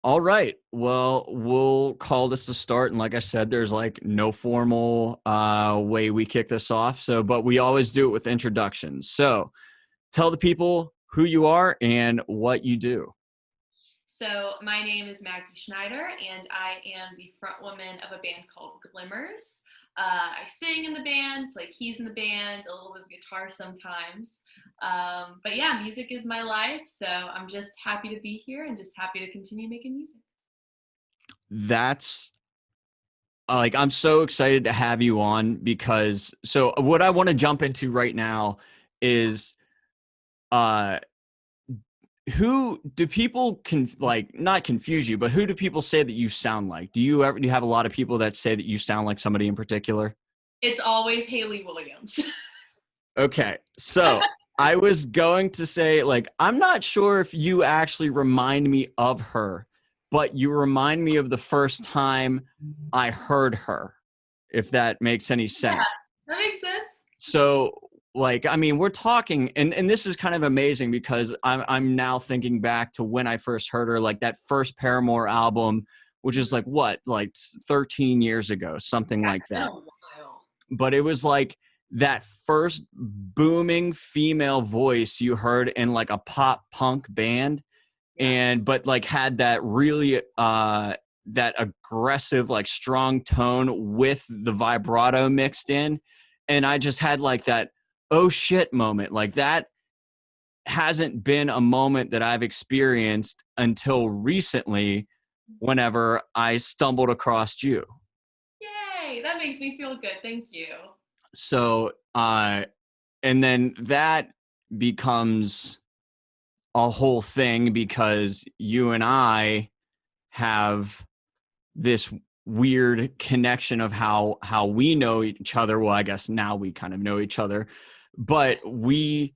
All right. Well, we'll call this a start. And like I said, there's like no formal way we kick this off. So, but we always do it with introductions. So tell the people who you are and what you do. So my name is Maggie Schneider, and I am the frontwoman of a band called Glimmers. I sing in the band, play keys in the band, a little bit of guitar sometimes. But yeah, music is my life, so I'm just happy to be here and just happy to continue making music. That's like, I'm so excited to have you on because so what I want to jump into right now is uh who do people like not confuse you, but who do people say that you sound like? Do you have a lot of people that say that you sound like somebody in particular? It's always Haley Williams. Okay. So I was going to say, like, I'm not sure if you actually remind me of her, but you remind me of the first time I heard her, if that makes any Yeah, sense. that makes sense. So, like, I mean, we're talking, and this is kind of amazing because I'm now thinking back to when I first heard her, like that first Paramore album, which is like what, like 13 years ago, something Yeah, like it's been that. a while. But it was like that first booming female voice you heard in like a pop punk band, Yeah. and but like had that really that aggressive, like strong tone with the vibrato mixed in. And I just had like that oh shit moment. Like that hasn't been a moment that I've experienced until recently whenever I stumbled across you. Yay, that makes me feel good. Thank you. So and then that becomes a whole thing because you and I have this weird connection of how we know each other. Well, I guess now we kind of know each other, but we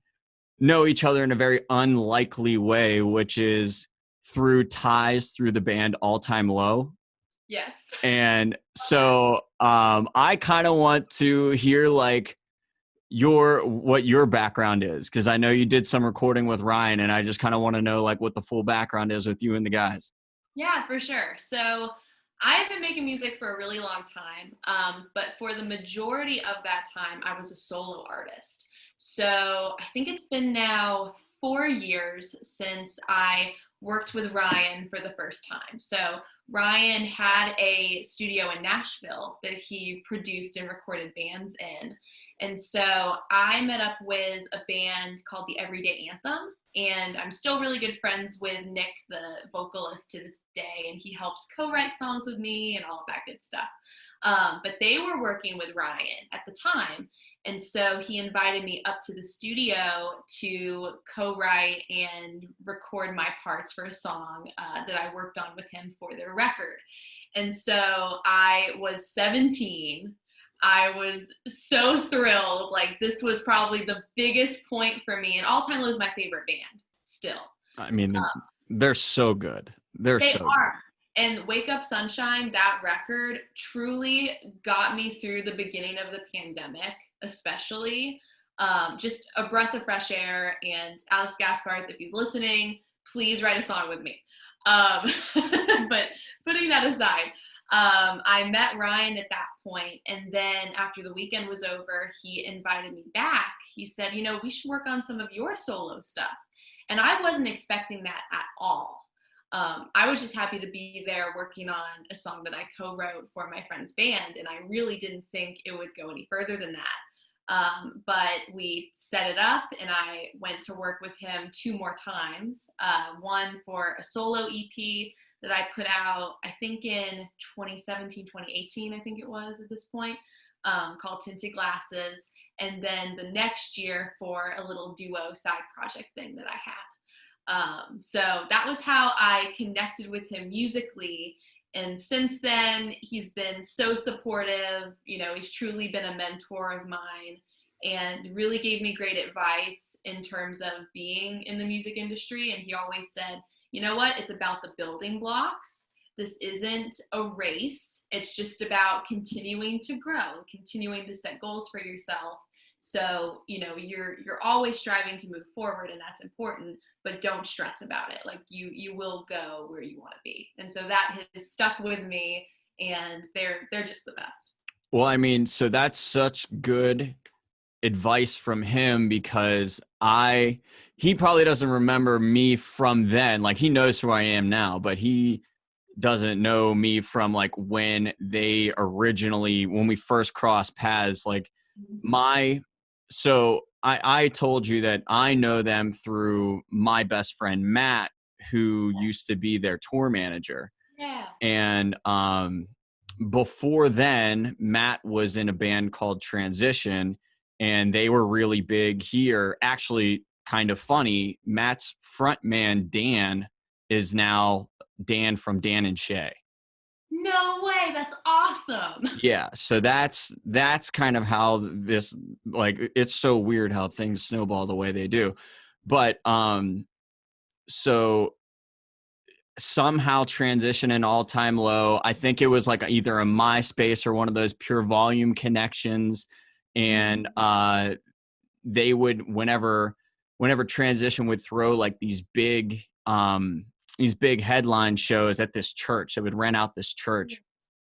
know each other in a very unlikely way, which is through ties through the band All Time Low. Yes. And so I kind of want to hear like what your background is, because I know you did some recording with Ryan, and I just kind of want to know like what the full background is with you and the guys. Yeah, for sure. So I've been making music for a really long time, but for the majority of that time, I was a solo artist. So I think it's been now 4 years since I worked with Ryan for the first time. So Ryan had a studio in Nashville that he produced and recorded bands in. And so I met up with a band called the Everyday Anthem, and I'm still really good friends with Nick, the vocalist, to this day, and he helps co-write songs with me and all of that good stuff. But they were working with Ryan at the time, and so he invited me up to the studio to co-write and record my parts for a song that I worked on with him for their record. And so I was 17. I was so thrilled. Like, this was probably the biggest point for me. And All Time Low is my favorite band still. I mean, they're so good. They're They so good. are. And Wake Up Sunshine, that record truly got me through the beginning of the pandemic, especially. Just a breath of fresh air. And Alex Gaspard, if he's listening, please write a song with me. Um, but putting that aside, I met Ryan at that point, and then after the weekend was over, he invited me back. He said, we should work on some of your solo stuff. And I wasn't expecting that at all. I was just happy to be there working on a song that I co-wrote for my friend's band, and I really didn't think it would go any further than that. But we set it up, and I went to work with him 2 more times. One for a solo EP that I put out, I think in 2017, 2018, I think it was at this point, called Tinted Glasses. And then the next year for a little duo side project thing that I had. So that was how I connected with him musically. And since then, he's been so supportive. He's truly been a mentor of mine and really gave me great advice in terms of being in the music industry. And he always said, you know what? It's about the building blocks. This isn't a race. It's just about continuing to grow and continuing to set goals for yourself. So, you're always striving to move forward, and that's important, but don't stress about it. Like, you will go where you want to be. And so that has stuck with me, and they're just the best. Well, I mean, so that's such good advice from him, because he probably doesn't remember me from then. Like, he knows who I am now, but he doesn't know me from like when when we first crossed paths. Like I told you that I know them through my best friend Matt, who used to be their tour manager. Yeah. And before then, Matt was in a band called Transition, and they were really big here. Actually, kind of funny, Matt's frontman, Dan, is now Dan from Dan and Shay. No way, that's awesome. Yeah, so that's kind of how this, like, it's so weird how things snowball the way they do. But so somehow Transition and All Time Low, I think it was like either a MySpace or one of those Pure Volume connections, and they would, whenever Transition would throw like these big headline shows at this church, they would rent out this church.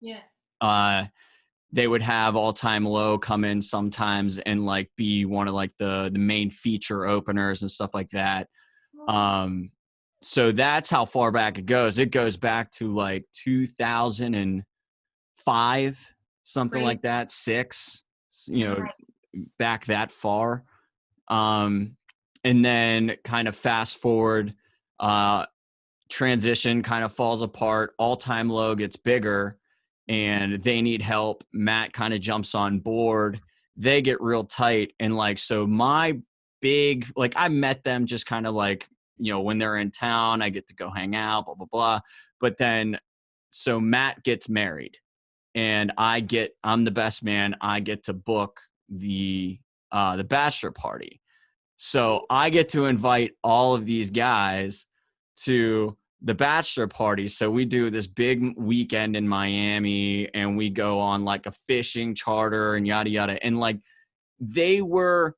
Yeah. They would have All Time Low come in sometimes and like be one of like the main feature openers and stuff like that. So that's how far back it goes. It goes back to like 2005, something Great. like that, 6, back that far. And then kind of fast forward, Transition kind of falls apart. All Time Low gets bigger and they need help. Matt kind of jumps on board. They get real tight. And like, so I met them just kind of like, when they're in town, I get to go hang out, blah, blah, blah. But then, so Matt gets married and I'm the best man. I get to book the bachelor party. So I get to invite all of these guys to the bachelor party. So we do this big weekend in Miami and we go on like a fishing charter and yada, yada. And like they're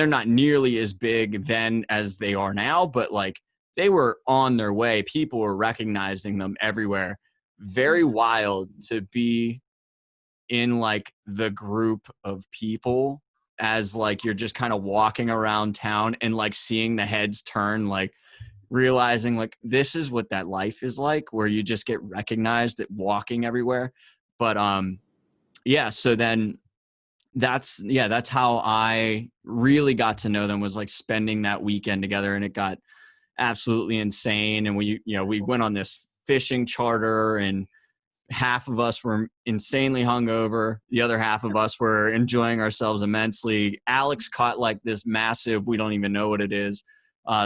not nearly as big then as they are now, but like they were on their way. People were recognizing them everywhere. Very wild to be in like the group of people as like you're just kind of walking around town and like seeing the heads turn, like realizing like this is what that life is like, where you just get recognized at walking everywhere. But so then that's how I really got to know them, was like spending that weekend together, and it got absolutely insane. And we went on this fishing charter, and half of us were insanely hungover. The other half of us were enjoying ourselves immensely. Alex caught like this massive, we don't even know what it is,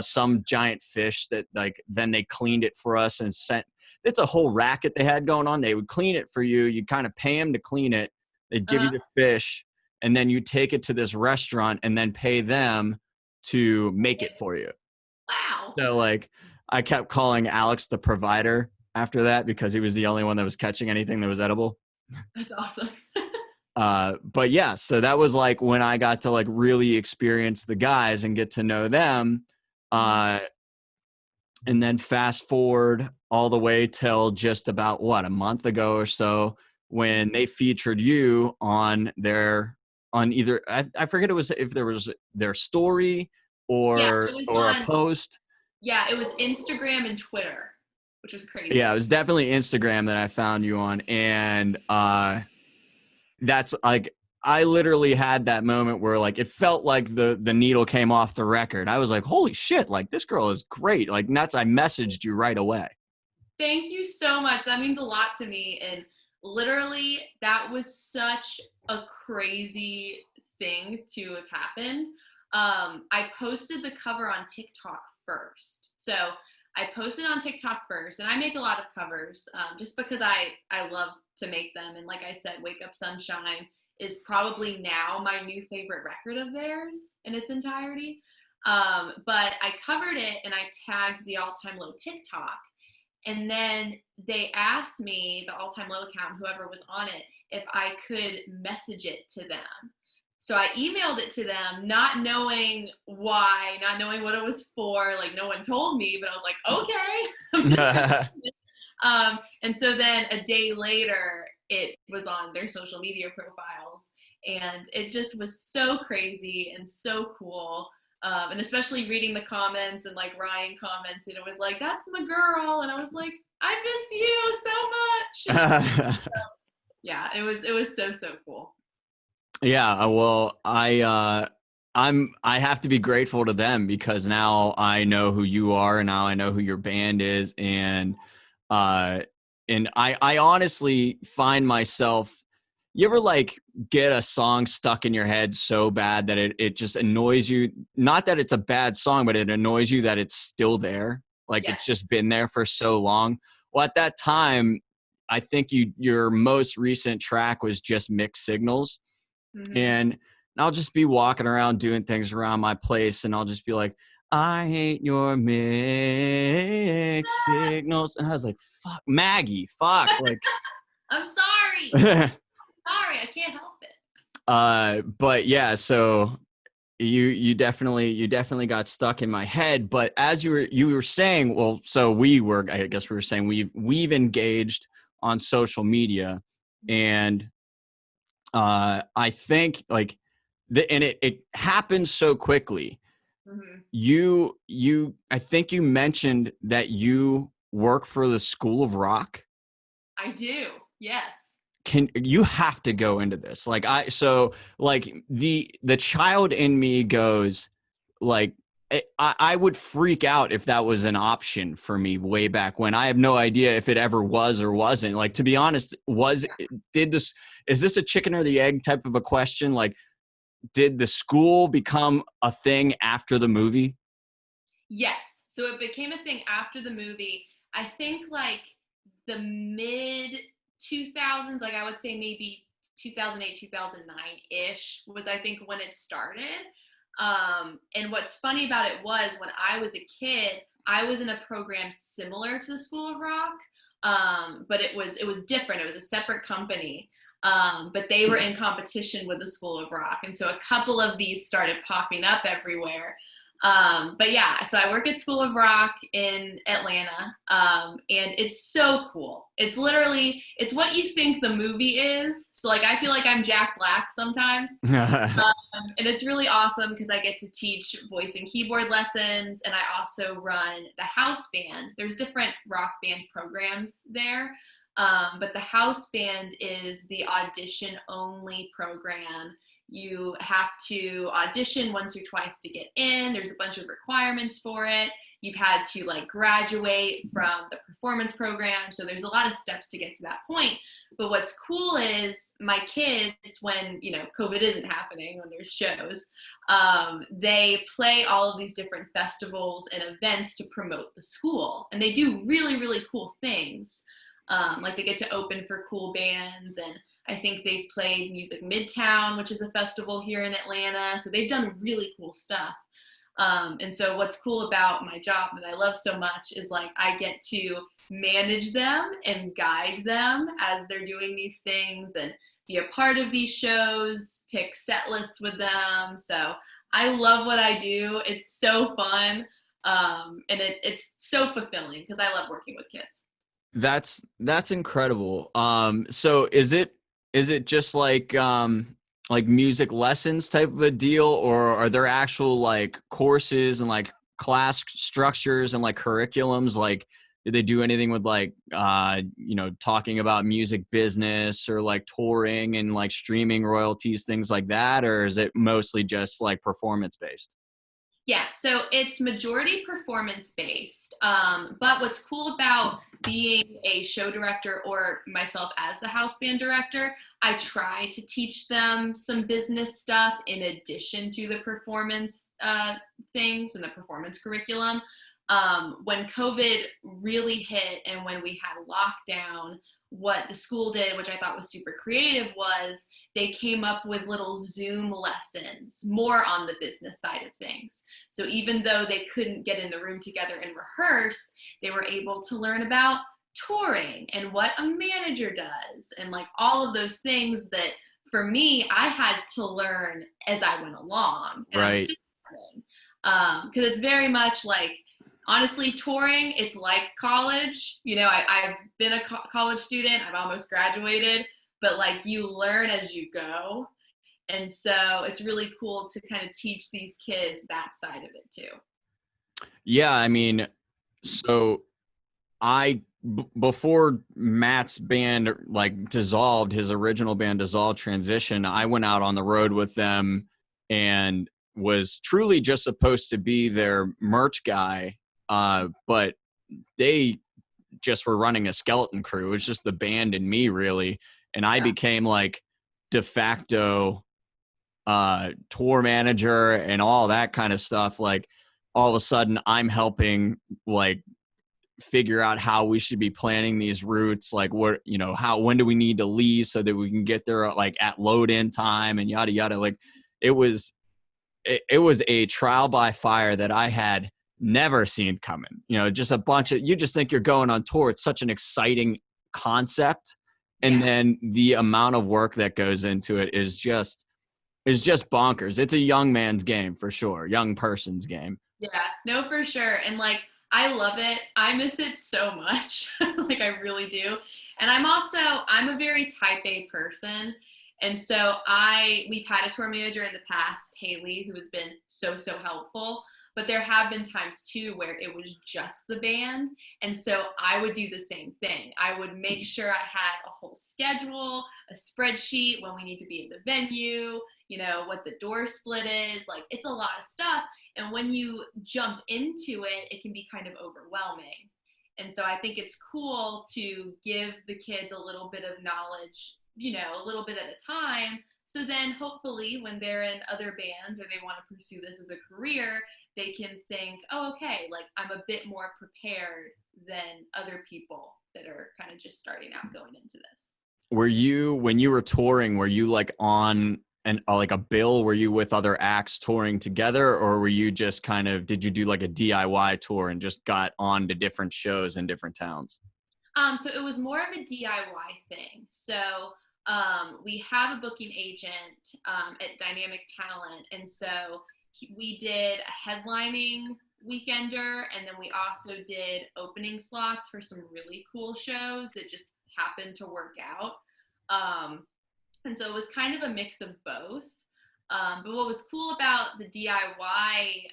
some giant fish that like, then they cleaned it for us and sent, it's a whole racket they had going on. They would clean it for you. You kind of pay them to clean it. They'd give you the fish, and then you take it to this restaurant and then pay them to make it for you. Wow. So like I kept calling Alex the provider after that, because he was the only one that was catching anything that was edible. That's awesome. But yeah, so that was like when I got to like really experience the guys and get to know them. And then fast forward all the way till just about a month ago or so, when they featured you on either, I forget if there was their story or a post. Yeah, it was Instagram and Twitter, which was crazy. Yeah, it was definitely Instagram that I found you on. And that's like, I literally had that moment where like it felt like the needle came off the record. I was like, holy shit, like this girl is great. Like, and I messaged you right away. Thank you so much. That means a lot to me. And literally, that was such a crazy thing to have happened. I posted the cover on TikTok first. So I posted on TikTok first, and I make a lot of covers just because I love to make them. And like I said, Wake Up Sunshine is probably now my new favorite record of theirs in its entirety. But I covered it and I tagged the All Time Low TikTok. And then they asked me, the All Time Low account, whoever was on it, if I could message it to them. So I emailed it to them, not knowing why, not knowing what it was for. Like, no one told me, but I was like, okay. And so then a day later, it was on their social media profiles. And it just was so crazy and so cool. And especially reading the comments, and like Ryan commented, it was like, that's my girl. And I was like, I miss you so much. Yeah, it was so cool. Yeah, well, I have to be grateful to them because now I know who you are and now I know who your band is, uh and I honestly find myself, you ever like get a song stuck in your head so bad that it just annoys you, not that it's a bad song, but it annoys you that it's still there, like it's Yes. just been there for so long. Well, at that time, I think your most recent track was just Mixed Signals. Mm-hmm. And I'll just be walking around doing things around my place and I'll just be like, I hate your mixed signals. And I was like, fuck, Maggie, fuck. Like, I'm sorry. Sorry, I can't help it. but yeah, so you definitely got stuck in my head. But as you were saying, well, so I guess we were saying we've engaged on social media, and I think like and it happens so quickly. Mm-hmm. I think you mentioned that you work for the School of Rock. I do. Yes. You have to go into this? Like so like the child in me goes like, I would freak out if that was an option for me way back when. I have no idea if it ever was or wasn't. Like, to be honest, is this a chicken or the egg type of a question? Like, did the school become a thing after the movie? Yes. So it became a thing after the movie. I think like the mid 2000s, like I would say maybe 2008, 2009-ish was I think when it started. And what's funny about it was when I was a kid, I was in a program similar to the School of Rock, but it was different. It was a separate company, but they were in competition with the School of Rock, and so a couple of these started popping up everywhere. But yeah, so I work at School of Rock in Atlanta, and it's so cool. It's literally, it's what you think the movie is. So like, I feel like I'm Jack Black sometimes. And it's really awesome because I get to teach voice and keyboard lessons, and I also run the house band. There's different rock band programs there, but the house band is the audition only program. You have to audition once or twice to get in. There's a bunch of requirements for it. You've had to like graduate from the performance program. So there's a lot of steps to get to that point. But what's cool is my kids, when, COVID isn't happening, when there's shows, they play all of these different festivals and events to promote the school. And they do really, really cool things. Like they get to open for cool bands, and I think they've played Music Midtown, which is a festival here in Atlanta. So they've done really cool stuff. And so what's cool about my job that I love so much is like I get to manage them and guide them as they're doing these things and be a part of these shows, pick set lists with them. So I love what I do. It's so fun. And it's so fulfilling because I love working with kids. That's incredible. So is it just like music lessons type of a deal, or are there actual like courses and like class structures and like curriculums? Like, do they do anything with like talking about music business or like touring and like streaming royalties, things like that, or is it mostly just like performance based? Yeah, so it's majority performance based. But what's cool about being a show director or myself as the house band director, I try to teach them some business stuff in addition to the performance things and the performance curriculum. When COVID really hit and when we had lockdown, what the school did, which I thought was super creative, was they came up with little Zoom lessons more on the business side of things. So even though they couldn't get in the room together and rehearse, they were able to learn about touring and what a manager does and like all of those things that for me, I had to learn as I went along. And I'm Right. still learning. Because it's very much like honestly, touring, it's like college. You know, I've been a college student, I've almost graduated, but like you learn as you go. And so it's really cool to kind of teach these kids that side of it too. Yeah, I mean, so before Matt's band like dissolved, his original band dissolved, transition, I went out on the road with them and was truly just supposed to be their merch guy. But they just were running a skeleton crew. It was just the band and me, really. And I became like de facto tour manager and all that kind of stuff. Like all of a sudden I'm helping like figure out how we should be planning these routes, like what, you know, when do we need to leave so that we can get there like at load in time and yada yada. Like it was a trial by fire that I had never seen coming. You know, just a bunch of, you just think you're going on tour. It's such an exciting concept. And then the amount of work that goes into it is just bonkers. It's a young man's game for sure. Young person's game. Yeah, no, for sure. And like, I love it. I miss it so much. Like I really do. And I'm a very type A person. And so we've had a tour manager in the past, Haley, who has been so helpful. But there have been times too where it was just the band. And so I would do the same thing. I would make sure I had a whole schedule, a spreadsheet, when we need to be in the venue, you know, what the door split is. Like it's a lot of stuff. And when you jump into it, it can be kind of overwhelming. And so I think it's cool to give the kids a little bit of knowledge, you know, a little bit at a time. So then hopefully when they're in other bands or they want to pursue this as a career, they can think, oh, okay, like I'm a bit more prepared than other people that are kind of just starting out going into this. Were you, when you were touring, were you like on like a bill? Were you with other acts touring together, or were you just kind of, did you do like a DIY tour and just got on to different shows in different towns? So it was more of a DIY thing. So we have a booking agent at Dynamic Talent, and so we did a headlining weekender, and then we also did opening slots for some really cool shows that just happened to work out. And so it was kind of a mix of both. But what was cool about the DIY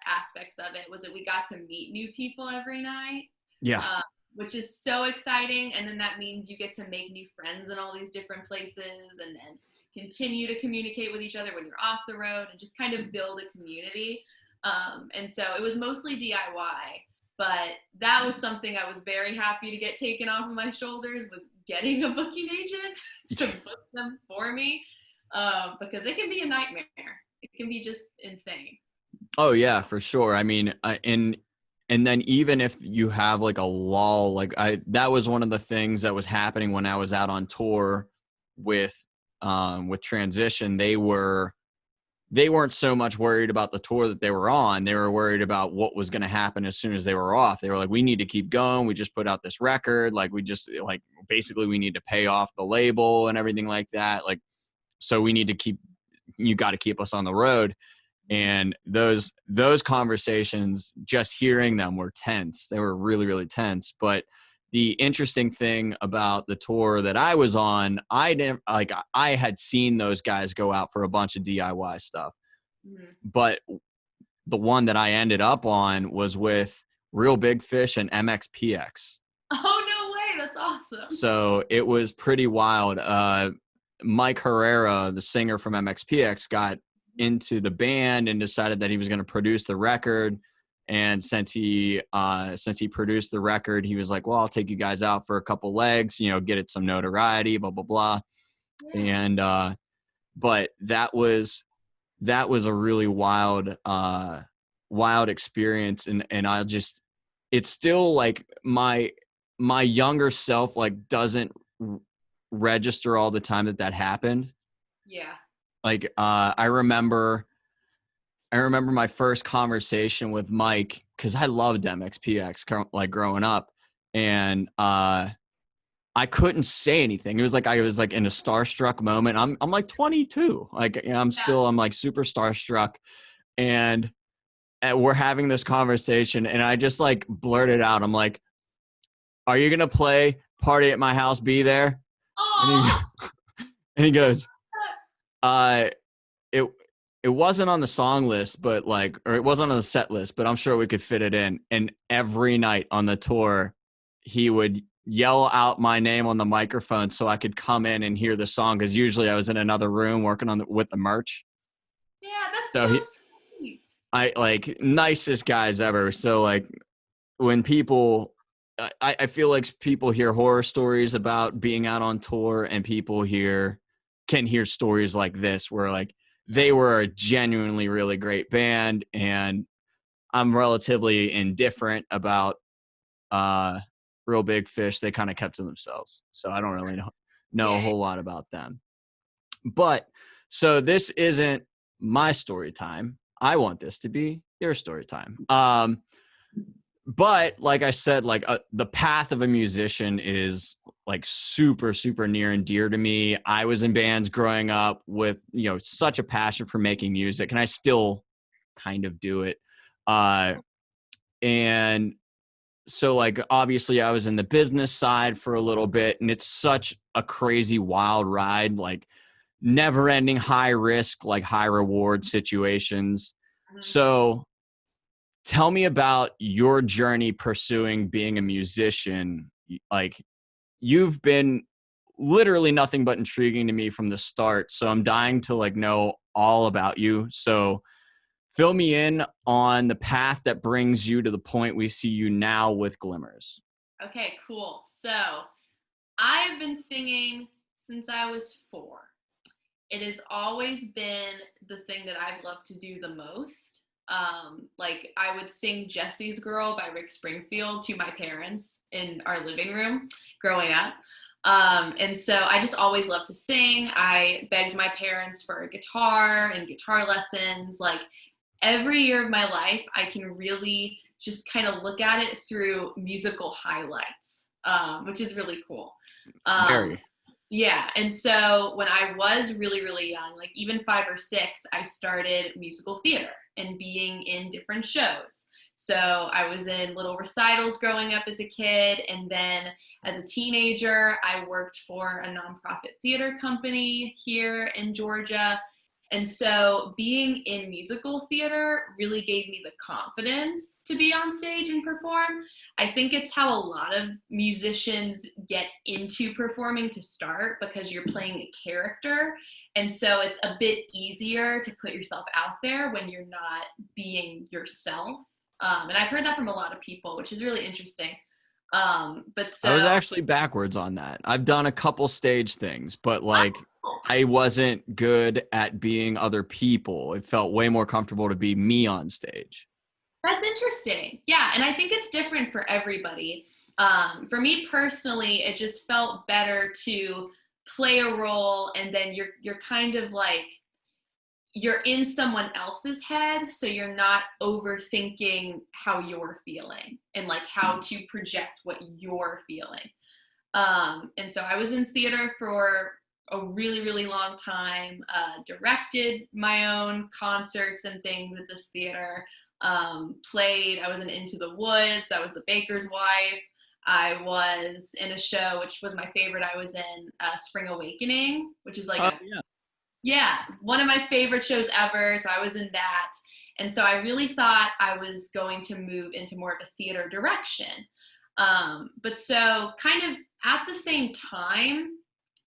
aspects of it was that we got to meet new people every night. Yeah. Which is so exciting. And then that means you get to make new friends in all these different places and then continue to communicate with each other when you're off the road and just kind of build a community. And so it was mostly DIY, but that was something I was very happy to get taken off of my shoulders, was getting a booking agent to book them for me, because it can be a nightmare. It can be just insane. Oh yeah, for sure. I mean, and then even if you have like a lull, like that was one of the things that was happening when I was out on tour with Transition. They weren't so much worried about the tour that they were on. They were worried about what was going to happen as soon as they were off. They were like, we need to keep going. We just put out this record. Like basically we need to pay off the label and everything like that. Like, so we need to you got to keep us on the road. And those conversations, just hearing them, were tense. They were really, really tense. But the interesting thing about the tour that I was on, I had seen those guys go out for a bunch of DIY stuff. Mm-hmm. But the one that I ended up on was with Real Big Fish and MXPX. Oh, no way. That's awesome. So it was pretty wild. Mike Herrera, the singer from MXPX, got into the band and decided that he was going to produce the record. And since he produced the record, he was like, well, I'll take you guys out for a couple legs, you know, get it some notoriety, blah, blah, blah. Yeah. And, but that was a really wild experience. And it's still like my younger self, like, doesn't register all the time that happened. Yeah. Like, I remember my first conversation with Mike, because I loved MXPX like growing up, and I couldn't say anything. It was like I was like in a starstruck moment. I'm like 22, like I'm like super starstruck, and we're having this conversation, and I just like blurted out, I'm like, are you going to play Party at My House, Be There? And he, Oh, and he goes, uh, it, it wasn't on the song list, but like, or it wasn't on the set list, but I'm sure we could fit it in. And every night on the tour, he would yell out my name on the microphone so I could come in and hear the song. Cause usually I was in another room working on with the merch. yeah, that's So so sweet. I like nicest guys ever. So like when people, I feel like people hear horror stories about being out on tour, and people can hear stories like this where like they were a genuinely really great band, and I'm relatively indifferent about Real Big Fish. They kind of kept to themselves, so I don't really know a Yeah. whole lot about them. But so this isn't my story time. I want this to be your story time. But like I said, like the path of a musician is like super, super near and dear to me. I was in bands growing up with, such a passion for making music, and I still kind of do it. And so like, obviously I was in the business side for a little bit, and it's such a crazy, wild ride, like never ending high risk, like high reward situations. Mhm. So tell me about your journey pursuing being a musician. Like, you've been literally nothing but intriguing to me from the start. So I'm dying to like know all about you. So fill me in on the path that brings you to the point we see you now with Glimmers. Okay, cool. So I've been singing since I was 4. It has always been the thing that I've loved to do the most. Like I would sing Jesse's Girl by Rick Springfield to my parents in our living room growing up. And so I just always loved to sing. I begged my parents for a guitar and guitar lessons. Like every year of my life, I can really just kind of look at it through musical highlights, which is really cool. Um, Very. yeah, and so when I was really, really young, like even 5 or 6, I started musical theater and being in different shows. So I was in little recitals growing up as a kid, and then as a teenager, I worked for a nonprofit theater company here in Georgia. And so being in musical theater really gave me the confidence to be on stage and perform. I think it's how a lot of musicians get into performing to start, because you're playing a character. And so it's a bit easier to put yourself out there when you're not being yourself. And I've heard that from a lot of people, which is really interesting. But I was so, actually backwards on that. I've done a couple stage things, but like oh, I wasn't good at being other people. It felt way more comfortable to be me on stage. that's interesting. Yeah, and I think it's different for everybody. For me personally, it just felt better to play a role, and then you're kind of like you're in someone else's head, so you're not overthinking how you're feeling and like how to project what you're feeling. And so I was in theater for a really, really long time, directed my own concerts and things at this theater, I was in Into the Woods, I was the baker's wife, I was in a show, which was my favorite, I was in Spring Awakening, which is like Oh a, yeah. yeah, one of my favorite shows ever, so I was in that. And so I really thought I was going to move into more of a theater direction. But so kind of at the same time,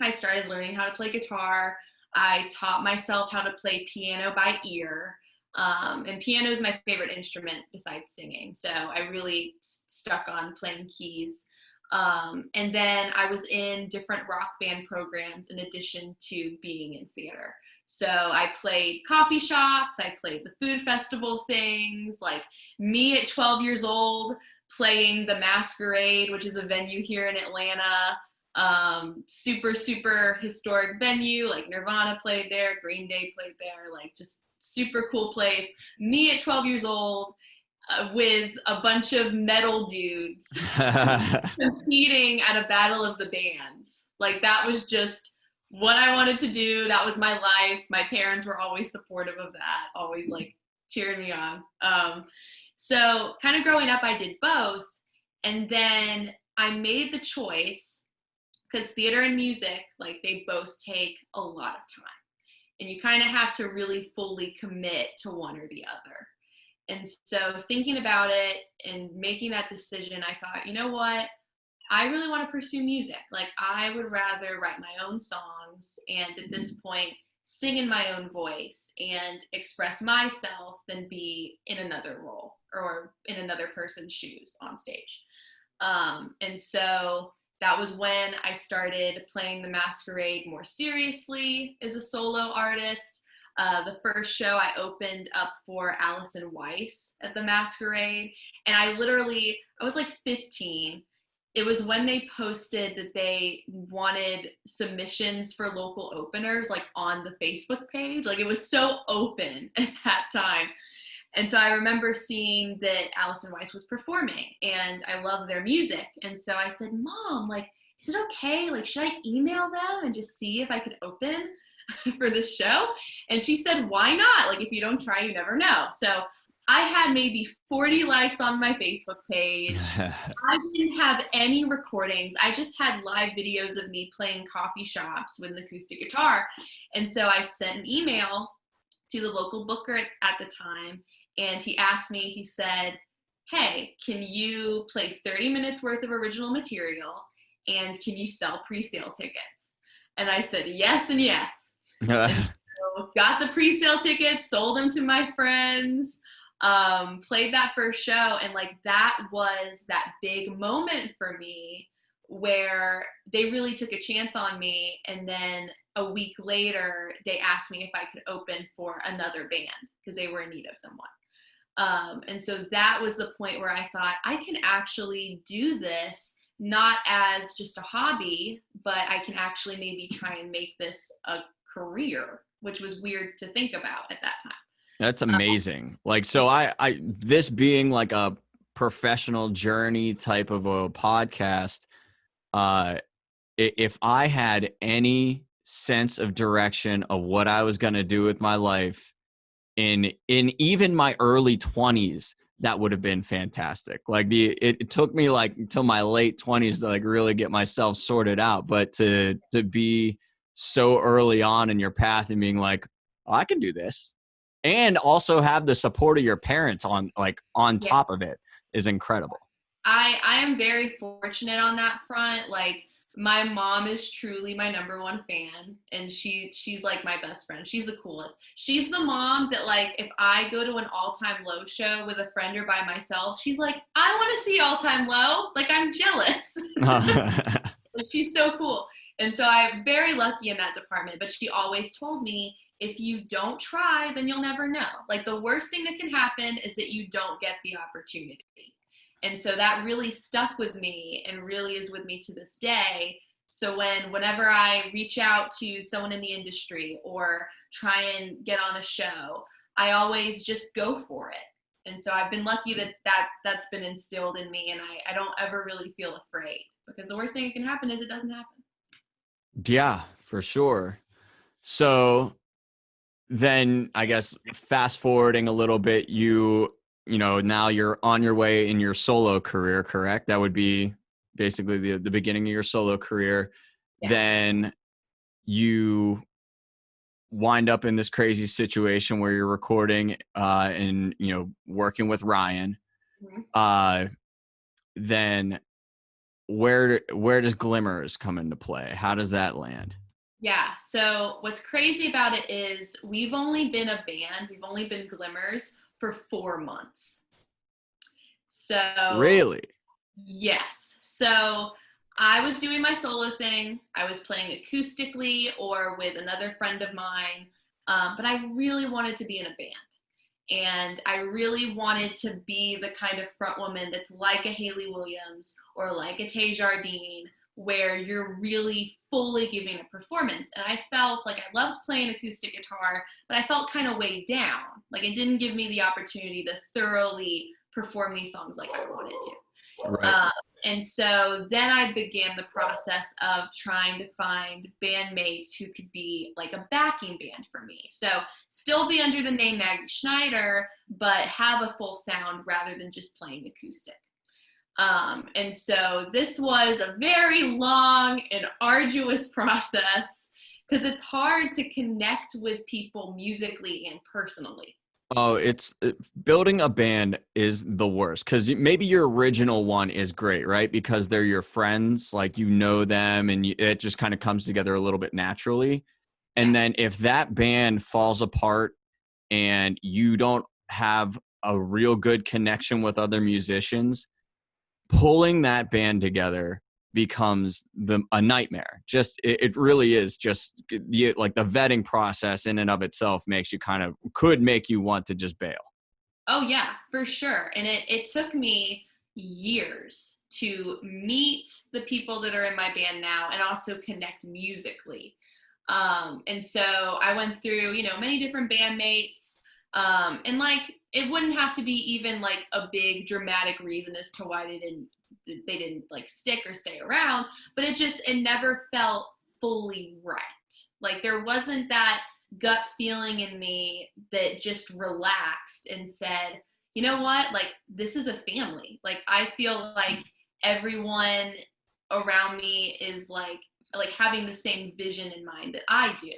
I started learning how to play guitar. I taught myself how to play piano by ear. And piano is my favorite instrument besides singing. So I really stuck on playing keys. And then I was in different rock band programs in addition to being in theater. So I played coffee shops, I played the food festival things, like me at 12 years old playing the Masquerade, which is a venue here in Atlanta. Super, super historic venue. Like Nirvana played there, Green Day played there, like just super cool place. Me at 12 years old with a bunch of metal dudes competing at a battle of the bands. Like that was just what I wanted to do. That was my life. My parents were always supportive of that, always like cheered me on. So kind of growing up, I did both. And then I made the choice, because theater and music, like, they both take a lot of time. And you kind of have to really fully commit to one or the other. And so thinking about it and making that decision, I thought, you know what? I really want to pursue music. Like, I would rather write my own songs and at this point sing in my own voice and express myself than be in another role or in another person's shoes on stage. And so that was when I started playing the Masquerade more seriously as a solo artist. The first show I opened up for Allison Weiss at the Masquerade. And I was like 15. It was when they posted that they wanted submissions for local openers, like, on the Facebook page. Like, it was so open at that time. And so I remember seeing that Allison Weiss was performing, and I love their music. And so I said, Mom, like, is it okay? Like, should I email them and just see if I could open for this show? And she said, why not? Like, if you don't try, you never know. So I had maybe 40 likes on my Facebook page. I didn't have any recordings. I just had live videos of me playing coffee shops with an acoustic guitar. And so I sent an email to the local booker at the time. And he asked me, he said, hey, can you play 30 minutes worth of original material? And can you sell pre-sale tickets? And I said, yes and yes. And so got the pre-sale tickets, sold them to my friends, played that first show. And, like, that was that big moment for me where they really took a chance on me. And then a week later, they asked me if I could open for another band because they were in need of someone. And so that was the point where I thought, I can actually do this not as just a hobby, but I can actually maybe try and make this a career, which was weird to think about at that time. That's amazing. Like, so this being like a professional journey type of a podcast, if I had any sense of direction of what I was going to do with my life in even my early 20s, that would have been fantastic. Like, it took me like until my late 20s to, like, really get myself sorted out, but to be so early on in your path and being like, oh, I can do this, and also have the support of your parents on top of it is incredible. I am very fortunate on that front. Like, my mom is truly my number one fan, and she's like my best friend. She's the coolest. She's the mom that, like, if I go to an All Time Low show with a friend or by myself, she's like, I want to see All Time Low. Like, I'm jealous. Like, she's so cool. And so I'm very lucky in that department. But she always told me, if you don't try, then you'll never know. Like, the worst thing that can happen is that you don't get the opportunity. And so that really stuck with me and really is with me to this day. So whenever I reach out to someone in the industry or try and get on a show, I always just go for it. And so I've been lucky that's been instilled in me, and I don't ever really feel afraid, because the worst thing that can happen is it doesn't happen. Yeah, for sure. So then, I guess, fast forwarding a little bit, now you're on your way in your solo career, correct? That would be basically the beginning of your solo career. Yeah. Then you wind up in this crazy situation where you're recording and working with Ryan. Mm-hmm. Then where does Glimmers come into play? How does that land? Yeah, so what's crazy about it is we've only been a band, we've only been Glimmers for 4 months. So really? Yes. So I was doing my solo thing. I was playing acoustically or with another friend of mine, but I really wanted to be in a band. And I really wanted to be the kind of front woman that's like a Hayley Williams or like a Tay Jardine, where you're really fully giving a performance. And I felt like I loved playing acoustic guitar, but I felt kind of weighed down. Like, it didn't give me the opportunity to thoroughly perform these songs like I wanted to. Right. And so then I began the process of trying to find bandmates who could be like a backing band for me. So still be under the name Maggie Schneider, but have a full sound rather than just playing acoustic. And so this was a very long and arduous process because it's hard to connect with people musically and personally. Oh, building a band is the worst because maybe your original one is great, right? Because they're your friends, like you know them, and it just kind of comes together a little bit naturally. And Yeah. then if that band falls apart and you don't have a real good connection with other musicians, pulling that band together becomes a nightmare. Just it really is just like the vetting process in and of itself makes you could make you want to just bail. Oh yeah, for sure. And it took me years to meet the people that are in my band now and also connect musically. And so I went through, many different bandmates. And like it wouldn't have to be even like a big dramatic reason as to why they didn't like stick or stay around, but it never felt fully right. Like there wasn't that gut feeling in me that just relaxed and said, you know what, like this is a family. Like I feel like everyone around me is like having the same vision in mind that I do.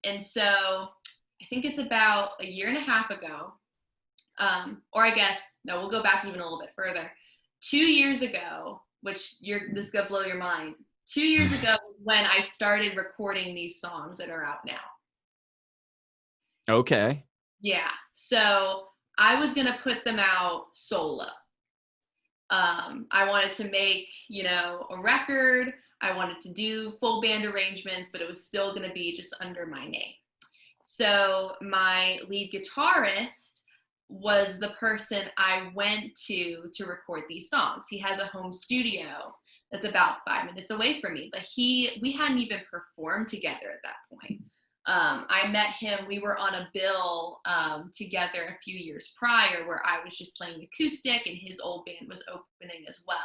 And so I think it's about a year and a half ago, or I guess, no, we'll go back even a little bit further. 2 years ago, this is gonna blow your mind. 2 years ago when I started recording these songs that are out now. Okay. Yeah. So I was gonna put them out solo. I wanted to make, a record. I wanted to do full band arrangements, but it was still gonna be just under my name. So my lead guitarist was the person I went to record these songs. He has a home studio that's about 5 minutes away from me, but we hadn't even performed together at that point. I met him, we were on a bill together a few years prior where I was just playing acoustic and his old band was opening as well.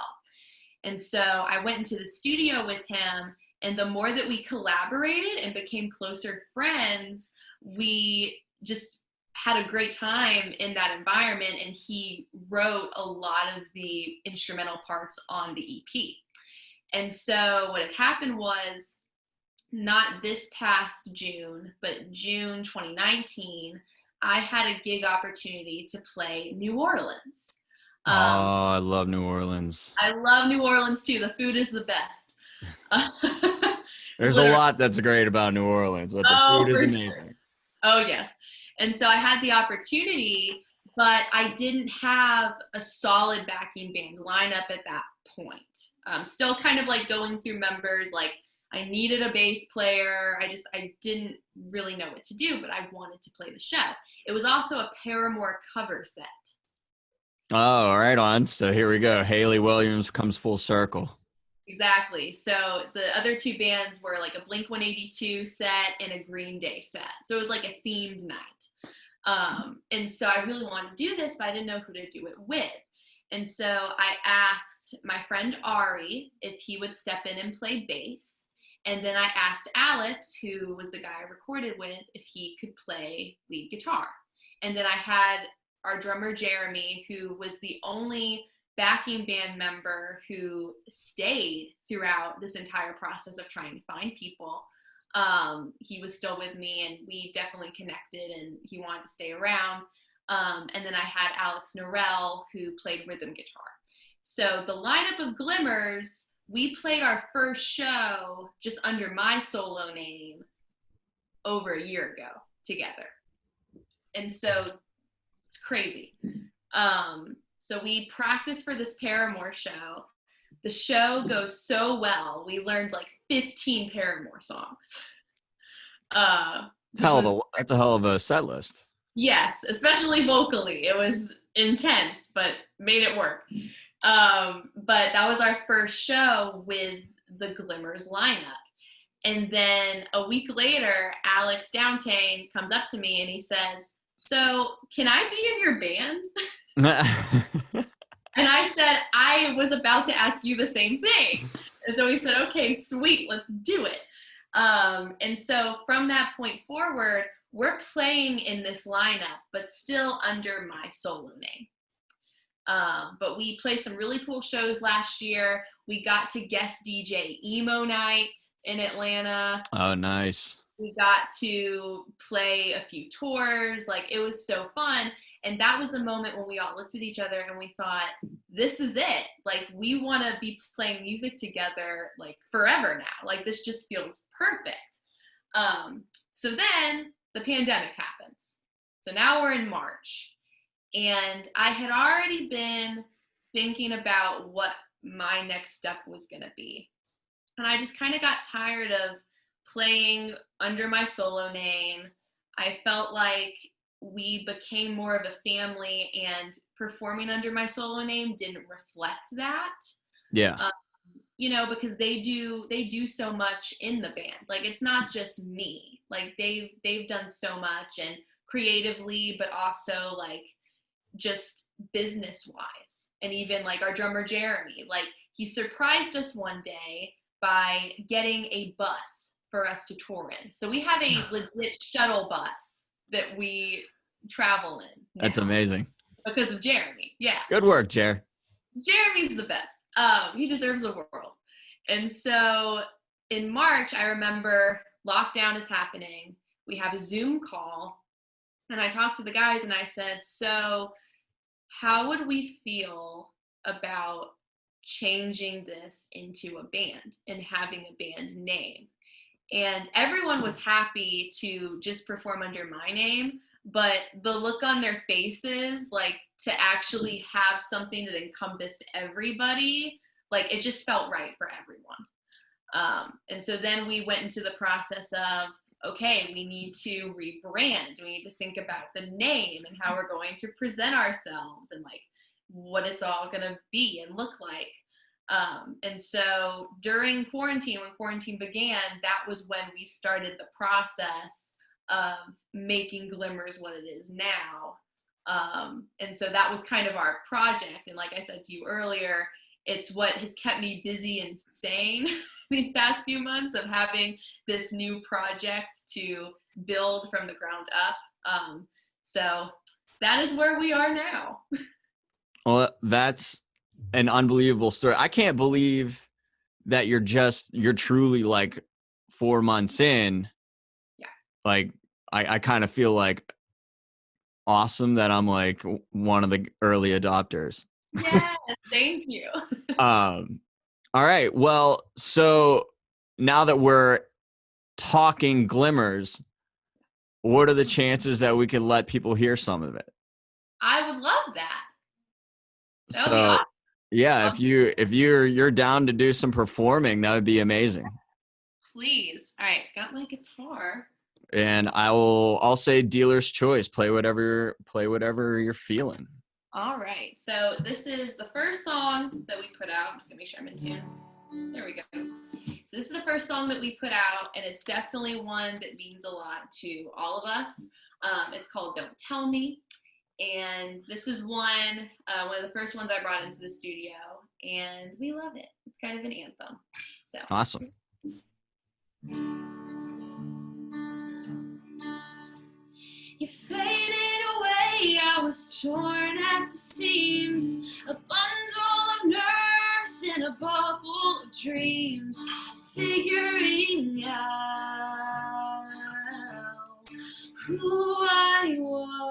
And so I went into the studio with him, and the more that we collaborated and became closer friends, we just had a great time in that environment, and he wrote a lot of the instrumental parts on the EP. And so what had happened was, not this past June, but June 2019, I had a gig opportunity to play New Orleans. I love New Orleans. I love New Orleans too. The food is the best. There's a lot that's great about New Orleans, but the food is amazing. Sure. Oh, yes. And so I had the opportunity, but I didn't have a solid backing band lineup at that point. Still kind of like going through members, like I needed a bass player. I didn't really know what to do, but I wanted to play the show. It was also a Paramore cover set. Oh, right on. So here we go. Hayley Williams comes full circle. Exactly. So the other two bands were like a Blink-182 set and a Green Day set. So it was like a themed night. And so I really wanted to do this, but I didn't know who to do it with. And so I asked my friend Ari if he would step in and play bass. And then I asked Alex, who was the guy I recorded with, if he could play lead guitar. And then I had our drummer Jeremy, who was the only backing band member who stayed throughout this entire process of trying to find people. He was still with me, and we definitely connected, and he wanted to stay around. And then I had Alex Norell, who played rhythm guitar. So the lineup of Glimmers, we played our first show just under my solo name over a year ago together. And so it's crazy. So we practiced for this Paramore show. The show goes so well. We learned like 15 Paramore songs. That's a hell of a set list. Yes, especially vocally. It was intense, but made it work. But that was our first show with the Glimmers lineup. And then a week later, Alex Downtain comes up to me and he says, "So can I be in your band?" And I said, I was about to ask you the same thing. And so we said, okay, sweet, let's do it. And so from that point forward, we're playing in this lineup, but still under my solo name. But we played some really cool shows last year. We got to guest DJ Emo Night in Atlanta. Oh, nice. We got to play a few tours. Like, it was so fun. And that was a moment when we all looked at each other and we thought, this is it. Like, we want to be playing music together, like, forever now. Like, this just feels perfect. So then the pandemic happens. So now we're in March. And I had already been thinking about what my next step was going to be. And I just kind of got tired of playing under my solo name. I felt like we became more of a family, and performing under my solo name didn't reflect that. Yeah. You know, because they do so much in the band. Like, it's not just me. Like, they've done so much, and creatively, but also like just business wise. And even like our drummer Jeremy, like, he surprised us one day by getting a bus for us to tour in. So we have a legit shuttle bus that we travel in now. That's amazing. Because of Jeremy. Yeah. Good work, Jer. Jeremy's the best. He deserves the world. And so in March, I remember lockdown is happening. We have a Zoom call, and I talked to the guys and I said, so how would we feel about changing this into a band and having a band name? And everyone was happy to just perform under my name, but the look on their faces, like, to actually have something that encompassed everybody, like, it just felt right for everyone. And so then we went into the process of, okay, we need to rebrand. We need to think about the name and how we're going to present ourselves and like what it's all going to be and look like. And so during quarantine, when quarantine began, that was when we started the process of making Glimmers what it is now. And so that was kind of our project. And like I said to you earlier, it's what has kept me busy and sane these past few months, of having this new project to build from the ground up. So that is where we are now. Well, that's an unbelievable story. I can't believe that you're truly like 4 months in. Yeah. Like, I kind of feel like awesome that I'm like one of the early adopters. Yes, thank you. All right. Well, so now that we're talking Glimmers, what are the chances that we can let people hear some of it? I would love that. That would So, be awesome. yeah, if you're down to do some performing, that would be amazing. Please. All right, got my guitar. And I'll say dealer's choice. Play whatever you're feeling. All right. So this is the first song that we put out. I'm just gonna make sure I'm in tune. There we go. So this is the first song that we put out, and it's definitely one that means a lot to all of us. It's called Don't Tell Me. And this is one of the first ones I brought into the studio, and we love it. It's kind of an anthem. So Awesome. You faded away, I was torn at the seams, a bundle of nerves in a bubble of dreams, figuring out who I was.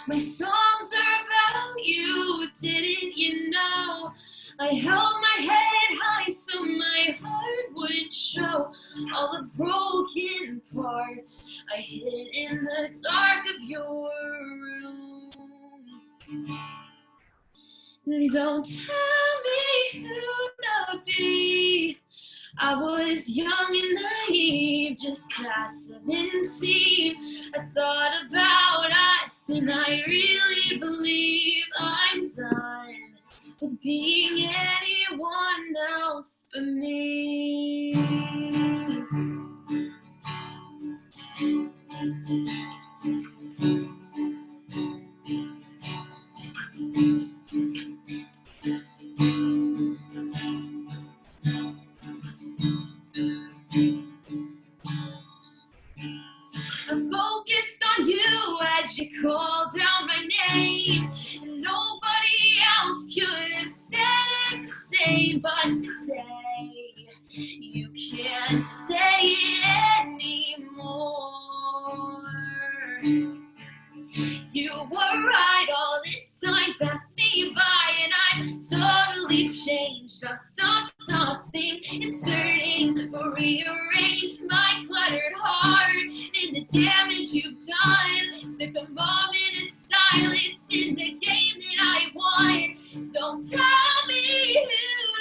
My songs are about you, didn't you know? I held my head high so my heart wouldn't show all the broken parts I hid in the dark of your room. Don't tell me who to be. I was young and naive, just passive and see. I thought about us and I really believe I'm done with being anyone else but me. not today. You can't say it anymore. You were right all this time, passed me by, and I'm totally changed. I've stopped tossing and turning, rearranged my cluttered heart, and the damage you've done took a moment of silence in the game that I won. Don't tell me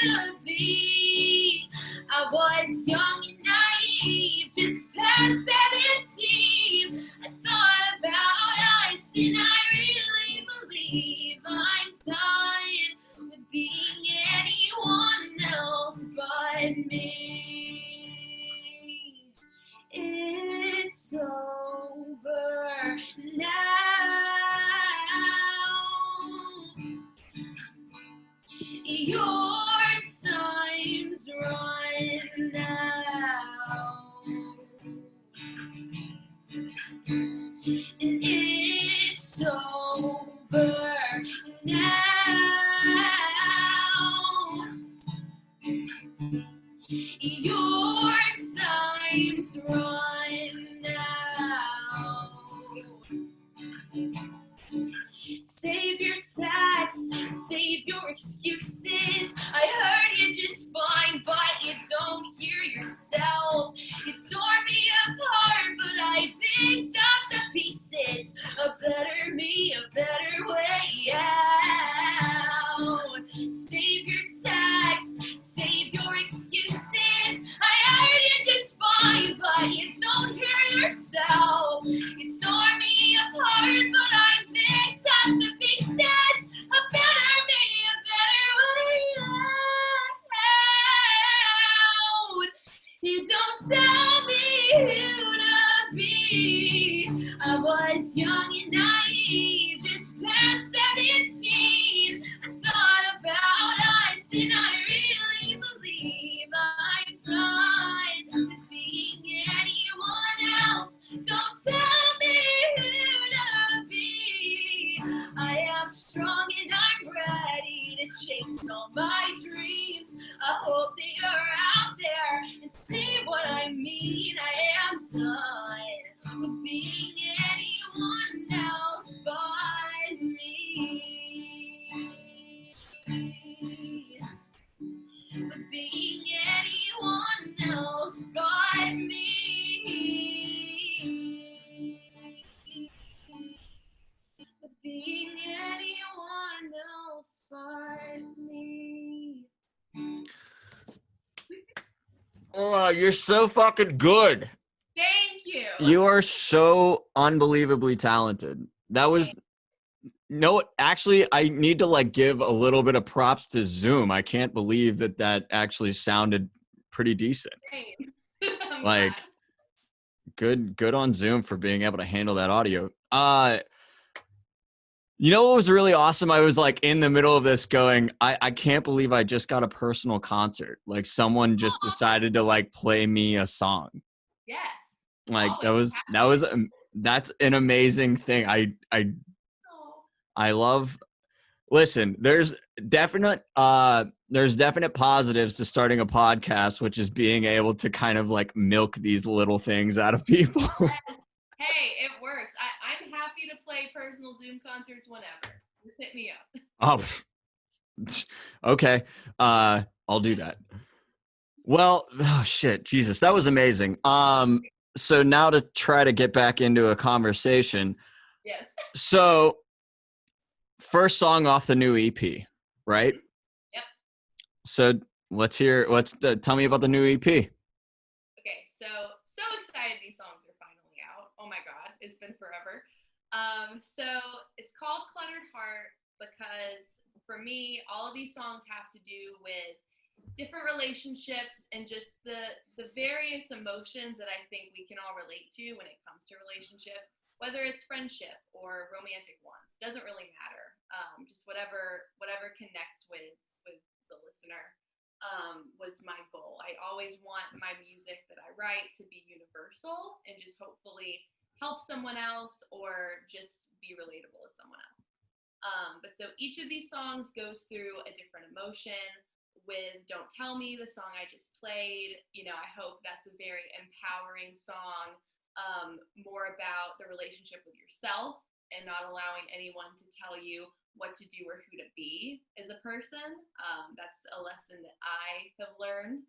who to be. I was young and naive, just past 17. I thought about us, and I really believe I'm done with being anyone else but me. It's over now. Your time's run now. And it's over now. Your time's run now. Save your texts, save your excuses. I heard you just fine, but you don't hear yourself. You tore me apart, but I picked up the pieces. A better me, a better way out. Save your texts, save your excuses. I heard you just fine, but you don't hear yourself. You tore me apart, but I picked up the pieces. A better me, a better way out. You don't tell me who to be. I was young and naive, just past 17. I thought about us, and I really believe I'm done with being anyone else. Don't tell me who to be. I am strong and I'm ready to chase all my dreams. I hope that you're out there and see what I mean. I am done with being anyone else but me. With being anyone else but me. With being anyone else but me. Oh, you're so fucking good. Thank you. You are so unbelievably talented. That was no, actually, I need to like give a little bit of props to Zoom. I can't believe that actually sounded pretty decent. I'm Like glad. good on Zoom for being able to handle that audio. You know what was really awesome? I was like in the middle of this going, I can't believe I just got a personal concert. Like someone just decided to like play me a song. Yes. Like Always that's an amazing thing. I love, listen, there's definite positives to starting a podcast, which is being able to kind of like milk these little things out of people. Hey, it works. I'm happy to play personal Zoom concerts whenever. Just hit me up. Oh, okay. I'll do that. Well, oh shit, Jesus, that was amazing. So now to try to get back into a conversation. Yes. So, first song off the new EP, right? Yep. So tell me about the new EP. Okay, so excited these songs are finally out. Oh my god, it's been forever. So it's called Cluttered Heart because for me, all of these songs have to do with different relationships and just the various emotions that I think we can all relate to when it comes to relationships, whether it's friendship or romantic ones. Doesn't really matter. Just whatever connects with the listener. Was my goal. I always want my music that I write to be universal and just hopefully help someone else or just be relatable to someone else. But so each of these songs goes through a different emotion. with Don't Tell Me, the song I just played, I hope that's a very empowering song, more about the relationship with yourself and not allowing anyone to tell you what to do or who to be as a person. That's a lesson that I have learned.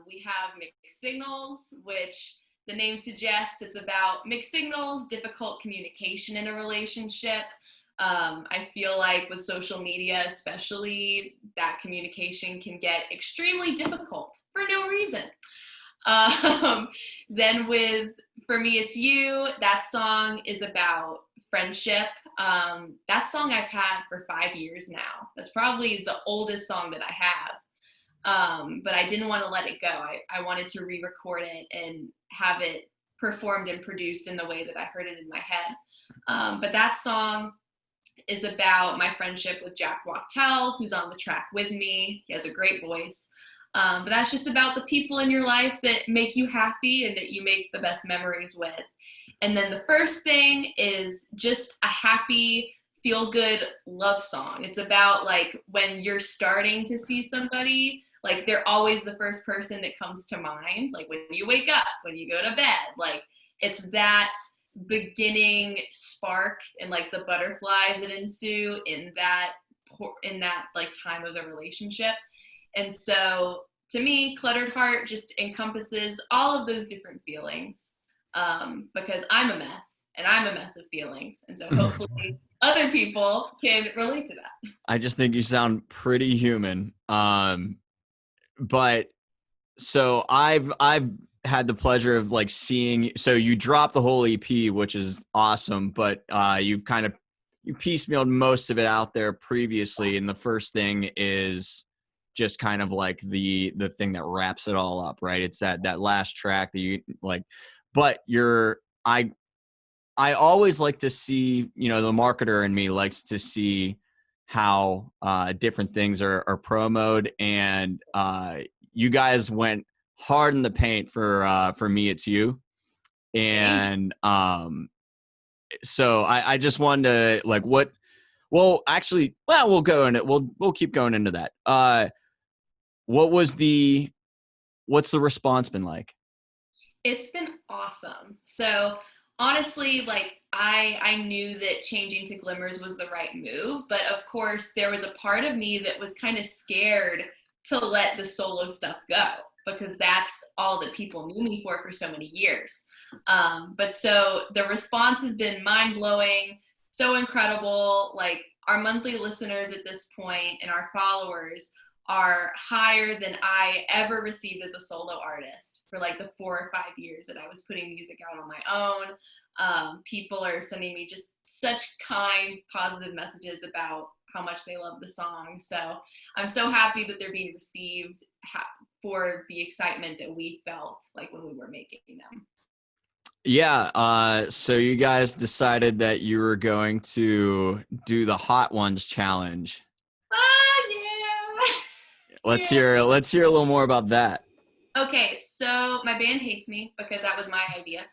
We have Mixed Signals, which the name suggests it's about mixed signals, difficult communication in a relationship. I feel like with social media, especially, that communication can get extremely difficult for no reason. Then with For Me It's You, that song is about friendship. That song I've had for 5 years now. That's probably the oldest song that I have. But I didn't want to let it go. I wanted to re-record it and have it performed and produced in the way that I heard it in my head. But that song is about my friendship with Jack Wachtel, who's on the track with me. He has a great voice. But that's just about the people in your life that make you happy and that you make the best memories with. And then the first thing is just a happy, feel-good love song. It's about like when you're starting to see somebody, like they're always the first person that comes to mind. Like when you wake up, when you go to bed, like it's that beginning spark and like the butterflies that ensue in that like time of the relationship. And so to me, Cluttered Heart just encompasses all of those different feelings, because I'm a mess and I'm a mess of feelings. And so hopefully other people can relate to that. I just think you sound pretty human. But so I've had the pleasure of like seeing, so you dropped the whole EP, which is awesome, but you piecemealed most of it out there previously. And the first thing is just kind of like the thing that wraps it all up, right? It's that last track that you like, but I always like to see, the marketer in me likes to see how different things are promoted, and you guys went hard in the paint for Me It's You, and so I just wanted to like we'll go into we'll keep going into that. What's the response been like? It's been awesome. So honestly, like I knew that changing to Glimmers was the right move, but of course there was a part of me that was kind of scared to let the solo stuff go, because that's all that people knew me for so many years. But so the response has been mind-blowing, so incredible. Like our monthly listeners at this point and our followers are higher than I ever received as a solo artist for like the 4 or 5 years that I was putting music out on my own. People are sending me just such kind, positive messages about how much they love the song. So I'm so happy that they're being received for the excitement that we felt like when we were making them. Yeah, so you guys decided that you were going to do the Hot Ones challenge. Yeah. Let's hear a little more about that. Okay, so my band hates me because that was my idea.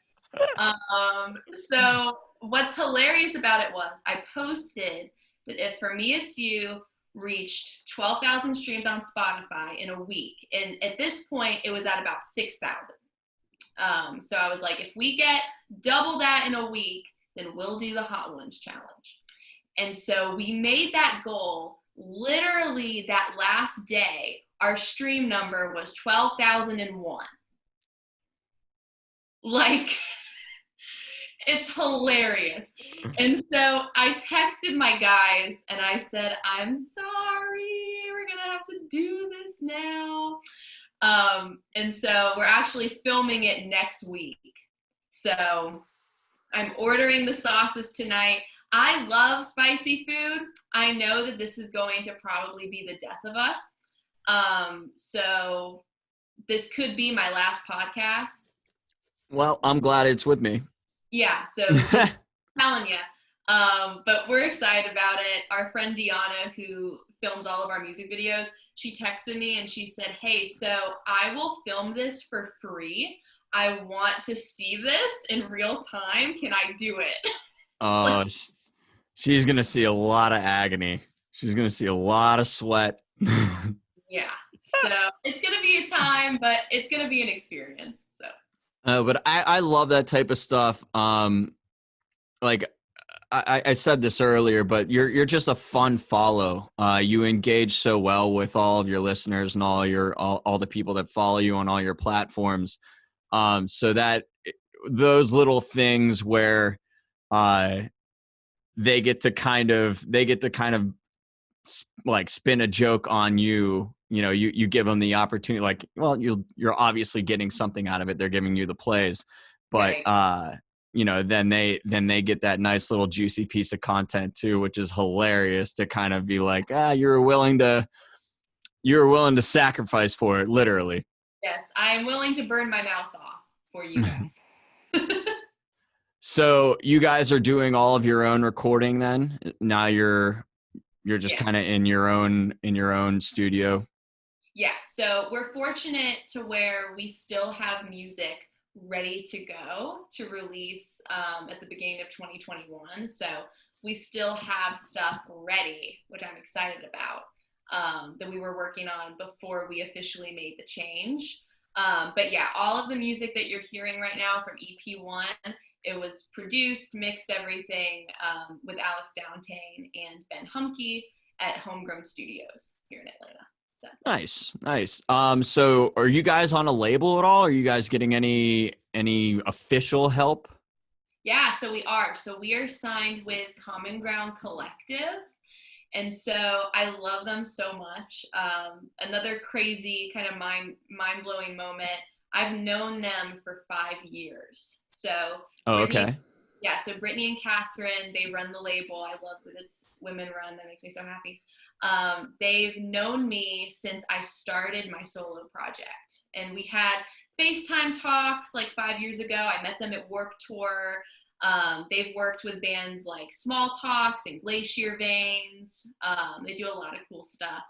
So what's hilarious about it was I posted that if For Me It's You reached 12,000 streams on Spotify in a week, and at this point it was at about 6,000. So I was like, if we get double that in a week, then we'll do the Hot Ones challenge. And so we made that goal. Literally that last day, our stream number was 12,001. Like, it's hilarious. And so I texted my guys and I said, I'm sorry, we're gonna have to do this now. And so we're actually filming it next week. So I'm ordering the sauces tonight. I love spicy food. I know that this is going to probably be the death of us. So this could be my last podcast. Well, I'm glad it's with me. Yeah, so just telling you. But we're excited about it. Our friend Deanna, who films all of our music videos, she texted me and she said, hey, so I will film this for free. I want to see this in real time. Can I do it? Oh, she's going to see a lot of agony. She's going to see a lot of sweat. Yeah. So it's going to be a time, but it's going to be an experience. So. But I love that type of stuff. Like I said this earlier, but you're just a fun follow. You engage so well with all of your listeners and all the people that follow you on all your platforms. So that those little things where uh, they get to kind of like spin a joke on you. You know, you give them the opportunity. Like, well, you're obviously getting something out of it. They're giving you the plays, but Right. then they get that nice little juicy piece of content too, which is hilarious to kind of be like, you were willing to sacrifice for it, literally. Yes. I am willing to burn my mouth off for you guys. So you guys are doing all of your own recording then? Now you're just Yeah. kind of in your own studio. Yeah. So we're fortunate to where we still have music ready to go to release at the beginning of 2021. So we still have stuff ready, which I'm excited about, that we were working on before we officially made the change. But yeah, all of the music that you're hearing right now from EP1, it was produced, mixed, everything with Alex Downtane and Ben Humke at Homegrown Studios here in Atlanta. So. Nice. So are you guys on a label at all? Are you guys getting any official help? Yeah, so we are. So we are signed with Common Ground Collective. And so I love them so much. Another crazy kind of mind blowing moment. I've known them for 5 years. So Oh, Brittany, okay. yeah. So Brittany and Catherine, they run the label. I love that it's women run. That makes me so happy. They've known me since I started my solo project, and we had FaceTime talks like 5 years ago. I met them at Warped Tour. They've worked with bands like Small Talks and Glacier Veins. They do a lot of cool stuff.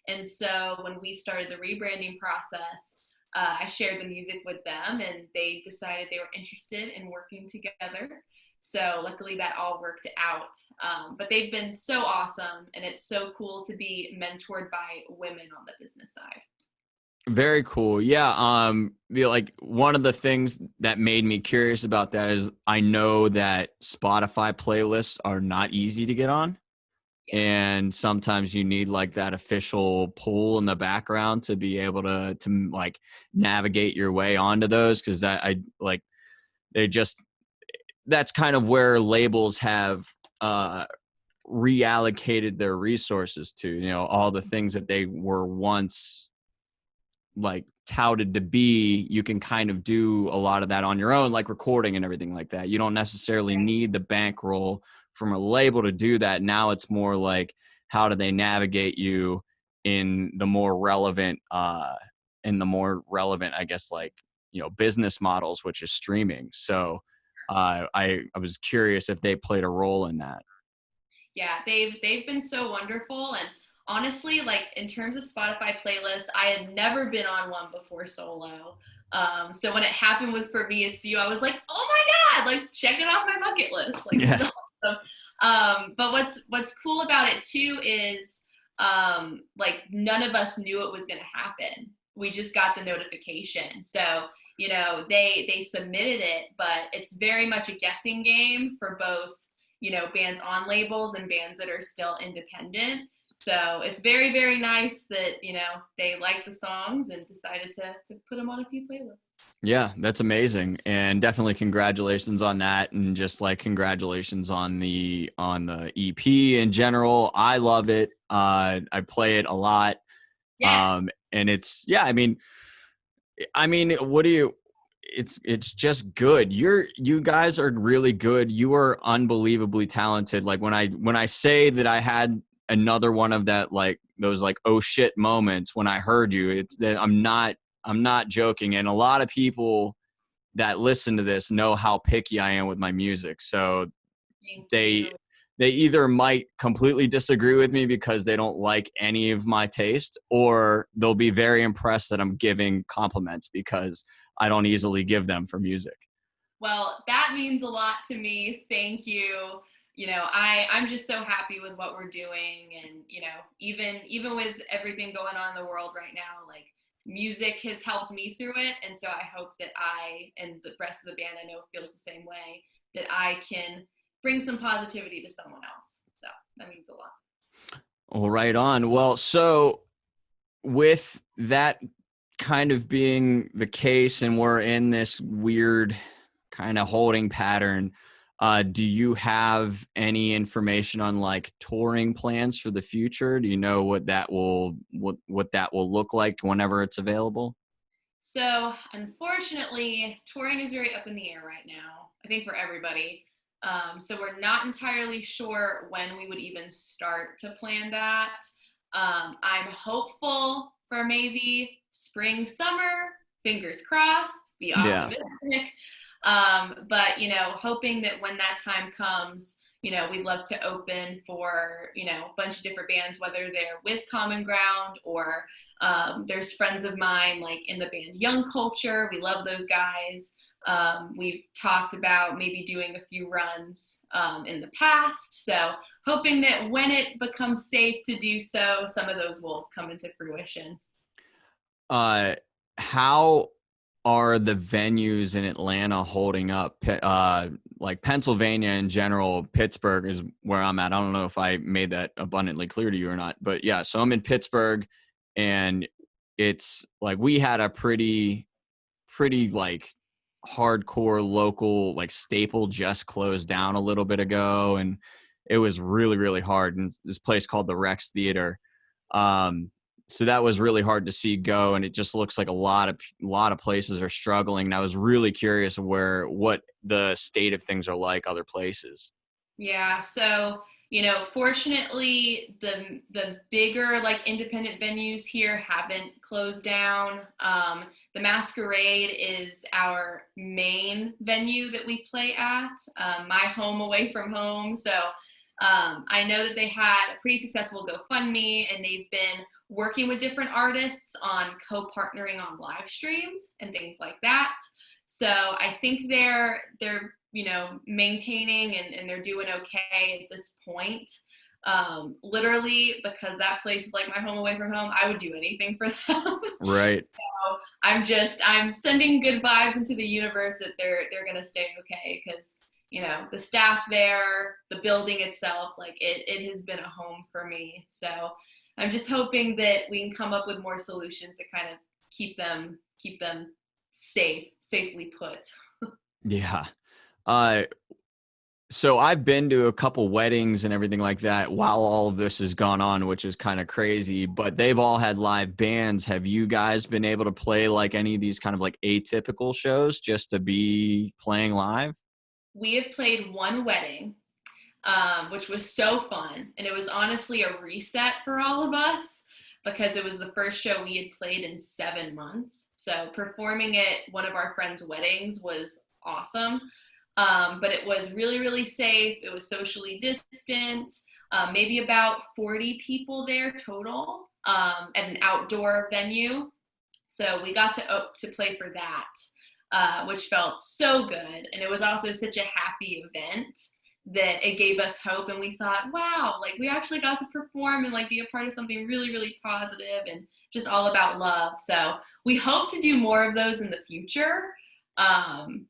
And so when we started the rebranding process, I shared the music with them, and they decided they were interested in working together. So luckily that all worked out. But they've been so awesome, and it's so cool to be mentored by women on the business side. Very cool. Yeah. Like one of the things that made me curious about that is I know that Spotify playlists are not easy to get on. Yeah. And sometimes you need like that official pull in the background to be able to like navigate your way onto those. Cause that I like, they just, that's kind of where labels have, reallocated their resources to, all the things that they were once like touted to be. You can kind of do a lot of that on your own, like recording and everything like that. You don't necessarily need the bankroll from a label to do that. Now it's more like, how do they navigate you in the more relevant I guess, like, business models, which is streaming. So I was curious if they played a role in that. Yeah, they've been so wonderful. And honestly, like in terms of Spotify playlists, I had never been on one before solo. So when it happened with For Me It's You, I was like, oh my God, like check it off my bucket list. Like this Yeah. is awesome. But what's cool about it too is like none of us knew it was gonna happen. We just got the notification. So they submitted it, but it's very much a guessing game for both bands on labels and bands that are still independent. So it's very, very nice that, they like the songs and decided to put them on a few playlists. Yeah, that's amazing. And definitely congratulations on that. And just like congratulations on the EP in general. I love it. I play it a lot. Yes. And it's, yeah, I mean, what do you, it's just good. You guys are really good. You are unbelievably talented. Like when I say that I had another one of that, like those like, oh shit moments when I heard you, it's that I'm not joking. And a lot of people that listen to this know how picky I am with my music. So Thank they you. they either might completely disagree with me because they don't like any of my taste, or they'll be very impressed that I'm giving compliments because I don't easily give them for music. Well, that means a lot to me. Thank you. I'm just so happy with what we're doing. And, even with everything going on in the world right now, like music has helped me through it. And so I hope that I, and the rest of the band I know feels the same way, that I can bring some positivity to someone else. So that means a lot. Well, right on. Well, so with that kind of being the case, and we're in this weird kind of holding pattern, do you have any information on like touring plans for the future? Do you know what that will look like whenever it's available? So unfortunately, touring is very up in the air right now, I think for everybody. So we're not entirely sure when we would even start to plan that. I'm hopeful for maybe spring, summer, fingers crossed, be Yeah. optimistic. But, hoping that when that time comes, we'd love to open for, a bunch of different bands, whether they're with Common Ground or there's friends of mine like in the band Young Culture. We love those guys. We've talked about maybe doing a few runs in the past. So hoping that when it becomes safe to do so, some of those will come into fruition. How are the venues in Atlanta holding up? Like Pennsylvania in general, Pittsburgh is where I'm at. I don't know if I made that abundantly clear to you or not, but yeah, so I'm in Pittsburgh, and it's like we had a pretty like hardcore local like staple just closed down a little bit ago, and it was really really hard. And this place called the Rex Theater, so that was really hard to see go, and it just looks like a lot of places are struggling. And I was really curious what the state of things are like other places. Yeah, so fortunately, the bigger like independent venues here haven't closed down. The Masquerade is our main venue that we play at, my home away from home. So I know that they had a pretty successful GoFundMe, and they've been working with different artists on co-partnering on live streams and things like that. So I think they're maintaining, and they're doing okay at this point. Literally, because that place is like my home away from home, I would do anything for them. Right. So I'm sending good vibes into the universe that they're gonna stay okay, because the staff there, the building itself, like it has been a home for me. So I'm just hoping that we can come up with more solutions to kind of keep them safely put. Yeah. Uh, so I've been to a couple weddings and everything like that while all of this has gone on, which is kind of crazy, but they've all had live bands. Have you guys been able to play like any of these kind of like atypical shows just to be playing live? We have played one wedding, which was so fun. And it was honestly a reset for all of us because it was the first show we had played in 7 months. So performing at one of our friends' weddings was awesome. But it was really, really safe. It was socially distant, maybe about 40 people there total, at an outdoor venue. So we got to play for that, which felt so good. And it was also such a happy event that it gave us hope. And we thought, wow, like we actually got to perform and like be a part of something really, really positive and just all about love. So we hope to do more of those in the future.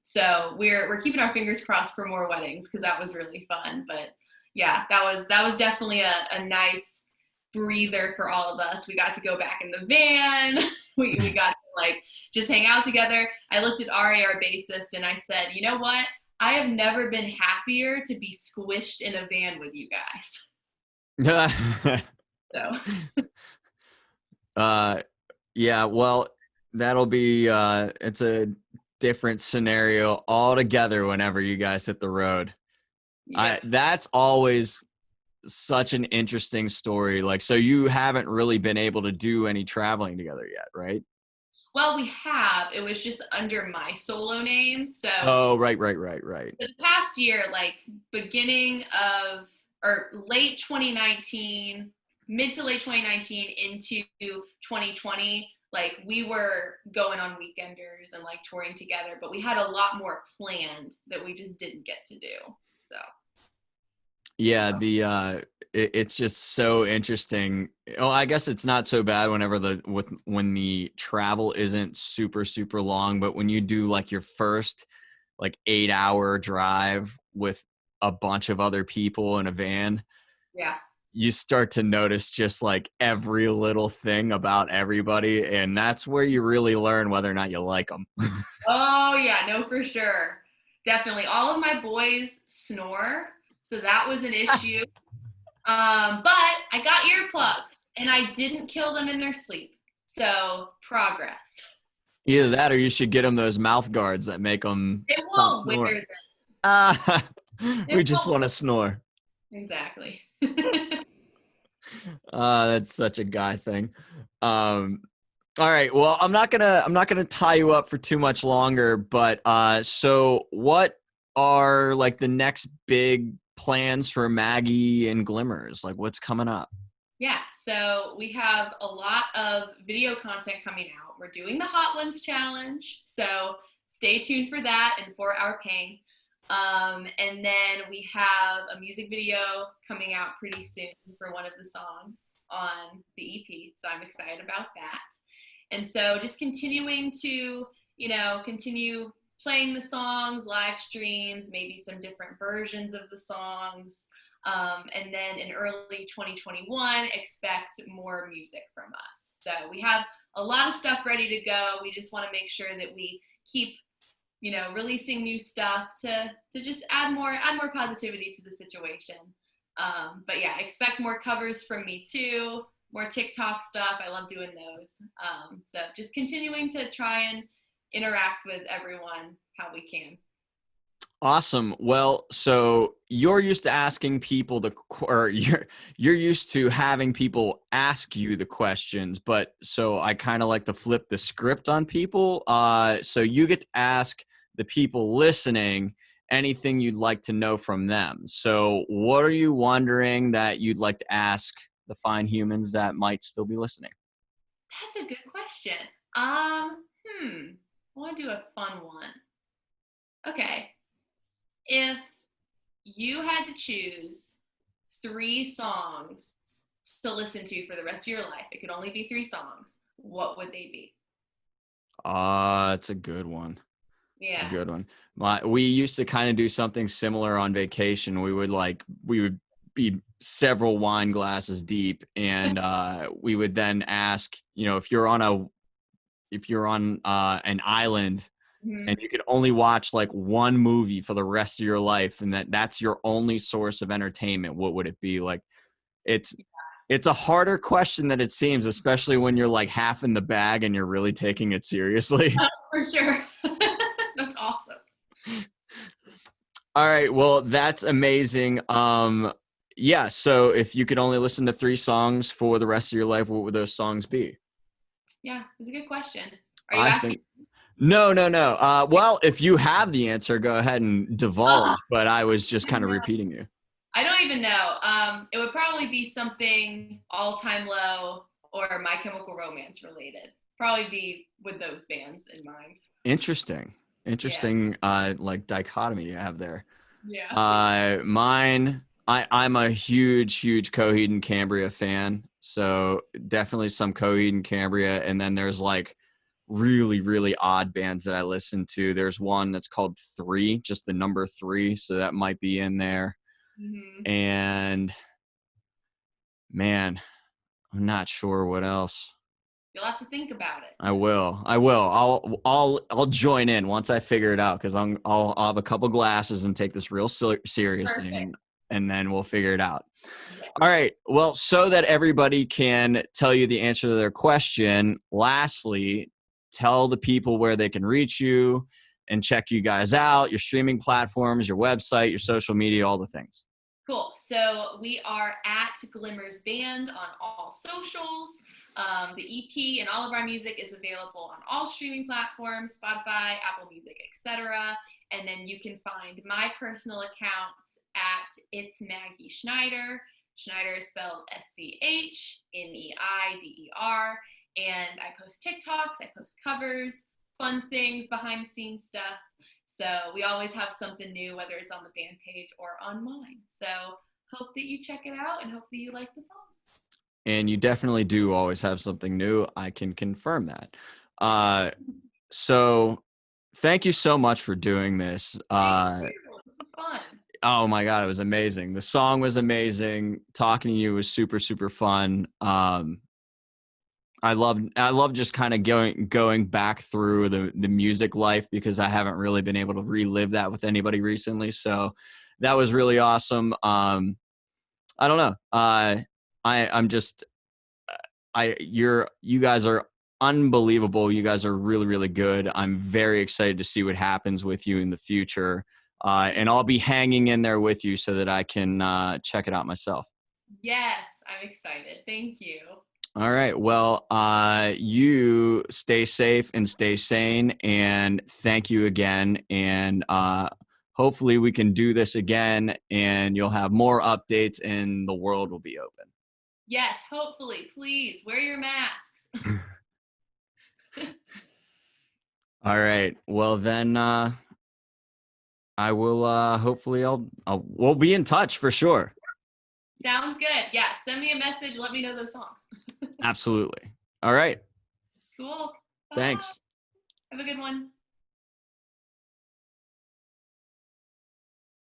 So we're keeping our fingers crossed for more weddings because that was really fun. But yeah, that was definitely a nice breather for all of us. We got to go back in the van. we got to like just hang out together. I looked at Ari, our bassist, and I said, you know what? I have never been happier to be squished in a van with you guys. So Yeah, well, that'll be it's a different scenario altogether whenever you guys hit the road. yeah. That's always such an interesting story. Like, so you haven't really been able to do any traveling together yet, right? Well, we have. It was just under my solo name. So Oh, right. the past year, like beginning of or late 2019, mid to late 2019 into 2020, like we were going on weekenders and like touring together, but we had a lot more planned that we just didn't get to do. So Yeah, it's just so interesting. Oh, I guess it's not so bad whenever when the travel isn't super super long, but when you do like your first like 8 hour drive with a bunch of other people in a van, Yeah. you start to notice just like every little thing about everybody, and that's where you really learn whether or not you like them. Oh yeah, no, for sure. Definitely. All of my boys snore, so that was an issue. But I got earplugs and I didn't kill them in their sleep. So progress. Either that or you should get them those mouth guards that make them It stop won't wear snoring. them. Ah, It we just won't. want to snore. Exactly. That's such a guy thing. Um, all right. Well, I'm not gonna tie you up for too much longer, but so what are like the next big plans for Maggie and Glimmers? Like what's coming up? Yeah, so we have a lot of video content coming out. We're doing the Hot Ones challenge, so stay tuned for that and for our pain. And then we have a music video coming out pretty soon for one of the songs on the EP, so I'm excited about that. And so just continuing to, continue playing the songs, live streams, maybe some different versions of the songs. And then in early 2021, expect more music from us. So we have a lot of stuff ready to go. We just want to make sure that we keep, releasing new stuff to just add more positivity to the situation. But yeah, expect more covers from me too, more TikTok stuff. I love doing those. So just continuing to try and interact with everyone how we can. Awesome. Well, so you're used to asking people or you're used to having people ask you the questions, but so I kind of like to flip the script on people. So you get to ask the people listening anything you'd like to know from them. So what are you wondering that you'd like to ask the fine humans that might still be listening? That's a good question. I want to do a fun one. Okay. If you had to choose 3 songs to listen to for the rest of your life, it could only be 3 songs, what would they be? It's a good one. It's a Yeah. good one. We used to kind of do something similar on vacation. We would be several wine glasses deep, and we would then ask, if you're on an island and Hmm. you could only watch like one movie for the rest of your life, and that's your only source of entertainment, what would it be? Like it's it's a harder question than it seems, especially when you're like half in the bag and you're really taking it seriously. For sure. That's awesome. All right. Well, that's amazing. Yeah. So if you could only listen to 3 songs for the rest of your life, what would those songs be? Yeah, it's a good question. Are you I asking? think no, no, no. Well, if you have the answer, go ahead and Oh, divulge. But I was just kind of no. repeating you. I don't even know. It would probably be something All Time Low or My Chemical Romance related. Probably be with those bands in mind. Interesting. Yeah. Interesting. Like dichotomy you have there. Yeah. Mine. I'm a huge, huge Coheed and Cambria fan. So definitely some Coheed and Cambria, and then there's like really, really odd bands that I listen to. There's one that's called Three, just the number three, so that might be in there. Hmm. And man, I'm not sure what else. You'll have to think about it. I will. I will. I'll join in once I figure it out because I'll have a couple glasses and take this real seriously, Perfect. and then we'll figure it out. Yeah. All right. Well, so that everybody can tell you the answer to their question, lastly, tell the people where they can reach you and check you guys out, your streaming platforms, your website, your social media, all the things. Cool. So we are at Glimmers Band on all socials. The EP and all of our music is available on all streaming platforms, Spotify, Apple Music, etc. And then you can find my personal accounts at It's Maggie Schneider. Schneider is spelled Schneider. And I post TikToks, I post covers, fun things, behind the scenes stuff. So we always have something new, whether it's on the band page or on mine. So hope that you check it out and hope that you like the songs. And you definitely do always have something new. I can confirm that. So thank you so much for doing this. Thank you. This is fun. Oh my God, it was amazing. The song was amazing. Talking to you was super, super fun. I love just kind of going back through the music life because I haven't really been able to relive that with anybody recently. So that was really awesome. I don't know. I'm just you guys are unbelievable. You guys are really, really good. I'm very excited to see what happens with you in the future. And I'll be hanging in there with you so that I can check it out myself. Yes, I'm excited. Thank you. All right. Well, you stay safe and stay sane. And thank you again. And hopefully we can do this again and you'll have more updates and the world will be open. Yes, hopefully. Please wear your masks. All right. Well, then I will hopefully we'll be in touch for sure. Sounds good. Yeah, send me a message. Let me know those songs. Absolutely. All right. Cool. Bye. Thanks. Have a good one.